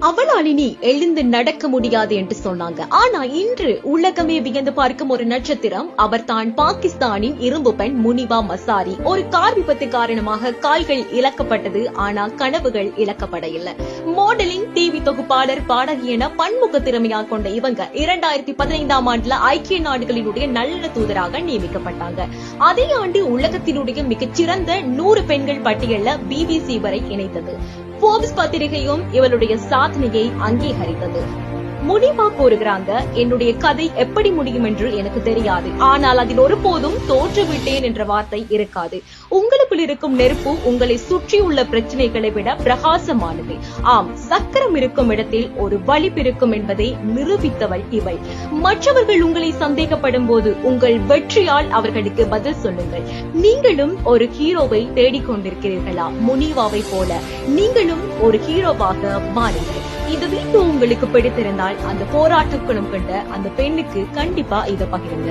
அவளாலினி எழுந்து நடக்க முடியாது என்று சொன்னாங்க. ஆனா இன்று உலகமே வியந்து பார்க்கும் ஒரு நட்சத்திரம். அவர் தான் பாகிஸ்தானின் இரும்பு பெண் முனிவா மசாரி. ஒரு கார் விபத்து காரணமாக கால்கள் இழக்கப்பட்டது, ஆனா கனவுகள் இழக்கப்பட இல்லை. மாடலிங், டிவி தொகுப்பாளர், பாடகி என பன்முக திறமையாக கொண்ட இவங்க 2015ஆம் ஆண்டுல ஐக்கிய நாடுகளினுடைய நல்ல தூதராக நியமிக்கப்பட்டாங்க. அதே ஆண்டு உலகத்தினுடைய மிகச்சிறந்த 100 பெண்கள் பட்டியல்ல BBC வரை இணைத்தது. போர்ப்ஸ் பத்திரிகையும் இவளுடைய சாதனையை அங்கீகரித்தது. முனிவா கூறுகிறாங்க, என்னுடைய கதை எப்படி முடியும் என்று எனக்கு தெரியாது, ஆனால் அதில் ஒருபோதும் தோற்றுவிட்டேன் என்ற வார்த்தை இருக்காது. உங்களுக்குள் இருக்கும் நெருப்பு உங்களை சுற்றியுள்ள பிரச்சனைகளை விட பிரகாசமானது. ஆம், சக்கரம் இருக்கும் இடத்தில் ஒரு வலிப்பு இருக்கும் என்பதை நிரூபித்தவள் இவள். மற்றவர்கள் உங்களை சந்தேகப்படும் போது உங்கள் வெற்றியால் அவர்களுக்கு பதில் சொல்லுங்கள். நீங்களும் ஒரு ஹீரோவை தேடிக்கொண்டிருக்கிறீர்களா? முனிவாவை போல நீங்களும் ஒரு ஹீரோவாக மாறுங்கள். இந்த வீடியோ உங்களுக்கு பிடித்திருந்தால் அந்த போராட்ட குணம் கொண்ட அந்த பெண்ணுக்கு கண்டிப்பா இதை பகிருங்க.